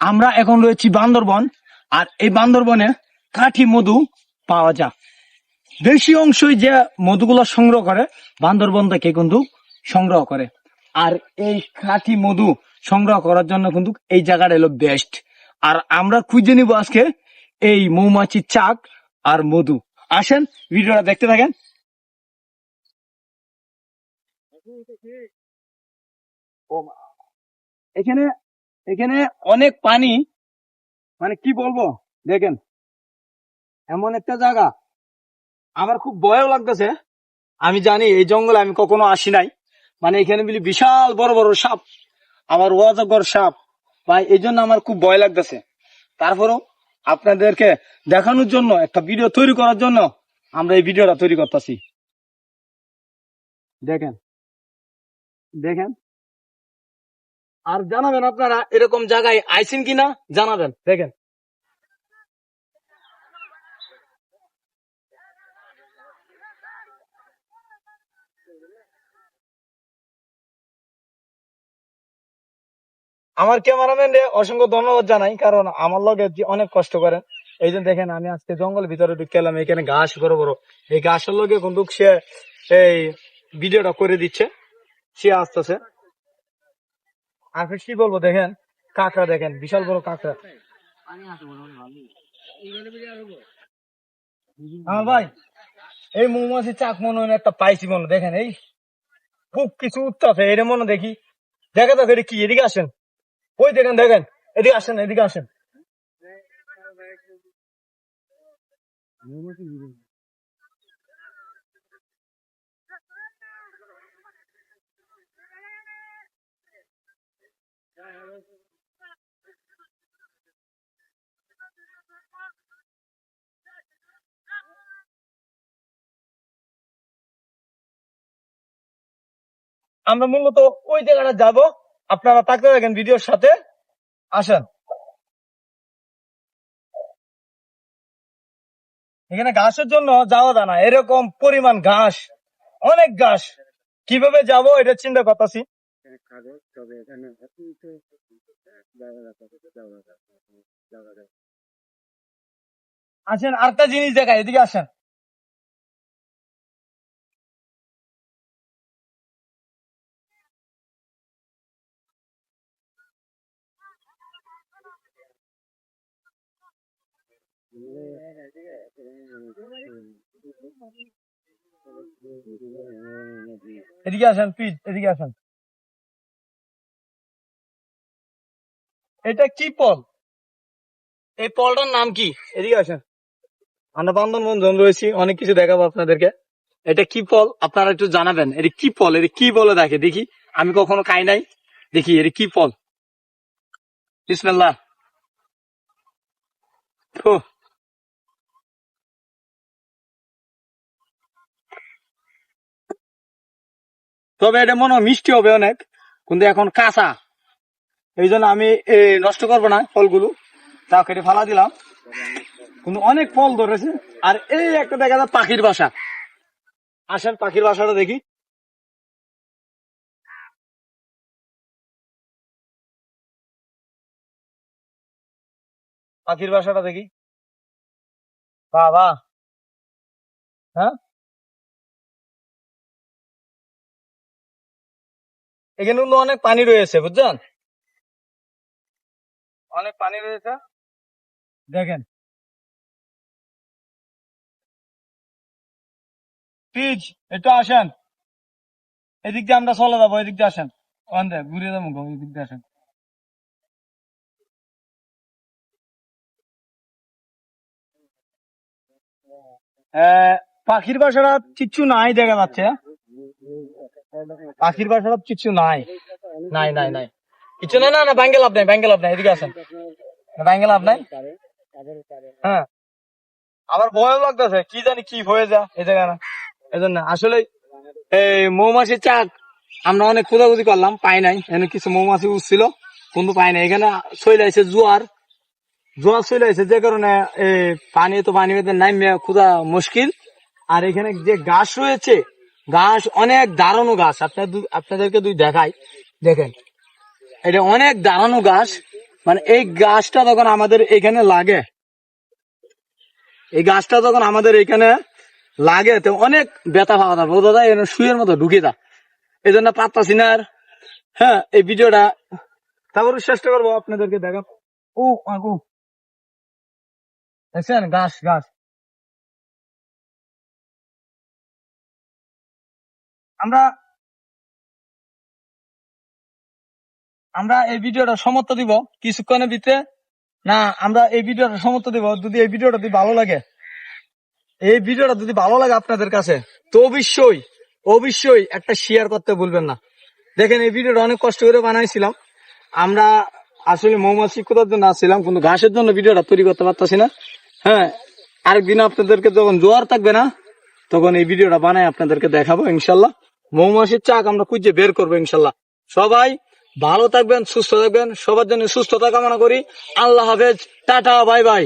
আমরা এখন রয়েছি বান্দরবন, আর এই বান্দরবনে কাঠি মধু পাওয়া যায়। বেশি অংশই যে মধুগুলো সংগ্রহ করে বান্দরবন থেকে কিন্তু সংগ্রহ করে। আর এই কাঠি মধু সংগ্রহ করার জন্য কিন্তু এই জায়গাটা হলো বেস্ট। আর আমরা খুঁজে নিব আজকে এই মৌমাছির চাক আর মধু। আসেন ভিডিওটা দেখতে থাকেন। এখানে এখানে অনেক পানি, মানে কি বলবো, দেখেন এমন একটা জায়গা। আমার খুব ভয়ও লাগতেছে। আমি জানি এই জঙ্গলে আমি কখনো আসি নাই, মানে এখানে বলি বিশাল বড় বড় সাপ, আমার অজগর সাপ ভাই, এই জন্য আমার খুব ভয় লাগতেছে। তারপরেও আপনাদেরকে দেখানোর জন্য, একটা ভিডিও তৈরি করার জন্য আমরা এই ভিডিওটা তৈরি করতেছি। দেখেন দেখেন আর জানাবেন আপনারা এরকম জায়গায় আইসেন কিনা, জানাবেন। দেখেন আমার ক্যামেরাম্যান রে অসংখ্য ধন্যবাদ জানাই, কারণ আমার লগে অনেক কষ্ট করেন। এই যে দেখেন আমি আজকে জঙ্গলের ভিতরে ঢুকে এলাম, এখানে ঘাস বড় বড়, এই ঘাসের লগে কিন্তু সে এই ভিডিওটা করে দিচ্ছে, সে আসতেছে। আর কি বলবো, দেখেন কাঁকড়া, দেখেন বিশাল বড় কাঁকড়া। হ্যাঁ ভাই, এই মৌমাছি চাক মনে হয় একটা পাইছি মনে, দেখেন এই খুব কিছু উঠতেছে এর মনে, দেখি দেখে দেখো এটা কি, এদিকে আসেন, ওই দেখেন দেখেন, এদিকে আসেন এদিকে আসেন। আমরা মূলত ওই জায়গাটা যাব, আপনারা থাকতে থাকেন ভিডিওর সাথে, আসেন। এখানে ঘাসের জন্য যাওয়া যায় না, এরকম পরিমাণ ঘাস, অনেক ঘাস, কিভাবে যাব এটা চিন্তা করতেছি। আসেন আরেকটা জিনিস দেখাই, এদিকে আসেন। এদিকে আসেন প্লিজ, এদিকে আসেন। এটা কি ফল? এই ফলটার নাম কি? এদিকে আসেন। আমরা বান্দরবন রয়েছি, অনেক কিছু দেখাবো আপনাদেরকে। এটা কি ফল আপনারা একটু জানাবেন, এটা কি ফল, এটা কি বলে দেখে দেখি, আমি কখনো খাই নাই, দেখি এটা কি ফল। বিসমিল্লাহ। তো তবে এটা মনে হয় মিষ্টি হবে অনেক, কিন্তু এখন কাঁচা, এই জন্য আমি নষ্ট করবো না ফলগুলো, তা কেটে ফালা দিলাম। কিন্তু অনেক ফল ধরেছে। আর এই একটা দেখা যায় পাখির বাসা, আসেন পাখির বাসাটা দেখি। পাখির বাসাটা দেখি, বাবা, হ্যাঁ এখানে কিন্তু অনেক পানি রয়েছে, বুঝছেন, অনেক পানি রয়েছে। দেখেন প্লিজ একটু আসেন, এদিক দিয়ে আমরা চলে যাবো, এদিক দিয়ে আসেন, ওখান দিয়ে ঘুরে যাবো, এদিক দিয়ে আসেন। পাখির বাসাটা কিচ্ছু নাই দেখা যাচ্ছে, পাখির বাসাটা কিচ্ছু নাই, নাই নাই নাই, কিছু না, না না ব্যাঙ্গে লাভ নাই, ব্যাঙ্গে লাভ নাই, এদিকে আসেন, ব্যাঙ্গে লাভ নাই। হ্যাঁ, আমার ভয় লাগতেছে, কি জানি কি হয়ে যা এই জায়গা না, এই জন্য আসলে এই মৌমাছির চাক আমরা অনেক খোঁজাখুঁজি করলাম, পাই নাই। এখানে কিছু মৌমাছি উঠছিল কিন্তু পাই নাই। এখানে চলে আসছে জোয়ার, জোয়ার চলে আসছে, যে কারণে পানি তো পানি নামে খোঁজা মুশকিল। আর এখানে যে ঘাস রয়েছে, ঘাস অনেক দাঁড়ানো ঘাস, আপনাদেরকে দুই দেখাই, দেখেন এটা অনেক দাঁড়ানো ঘাস। মানে এই গাছটা যখন আমাদের এখানে লাগে, এই গাছটা যখন আমাদের এখানে লাগে তো অনেক ব্যথা পাওয়া যায়, বোঝা যায় শুয়ের মতো ঢুকে যায়। এই জন্য পারতাছি না আর। হ্যাঁ, এই ভিডিওটা তারপর চেষ্টা করবো আপনাদেরকে দেখা। ও আগু দেখছেন গাছ গাছ। আমরা আমরা এই ভিডিওটা সমর্থ দিব কিছুক্ষণের ভিতরে। না, আমরা এই ভিডিওটা সমর্থ দিব যদি এই ভিডিওটা যদি ভালো লাগে, এই ভিডিওটা যদি ভালো লাগে আপনাদের কাছে, তো অবশ্যই অবশ্যই একটা শেয়ার করতে ভুলবেন না। দেখেন এই ভিডিওটা অনেক কষ্ট করে বানাইছিলাম আমরা, আসলে মৌমাছি শিক্ষতার জন্য আসছিলাম, কিন্তু ঘাসের জন্য ভিডিওটা তৈরি করতে পারতাছি না। হ্যাঁ, আরেকদিন আপনাদেরকে যখন জোয়ার থাকবে না তখন এই ভিডিওটা বানাই আপনাদেরকে দেখাবো ইনশাল্লাহ। মৌমাছির চাক আমরা খুঁজে বের করবো ইনশাল্লাহ। সবাই ভালো থাকবেন, সুস্থ থাকবেন, সবার জন্য সুস্থতা কামনা করি। আল্লাহ হাফেজ, টাটা, বাই বাই।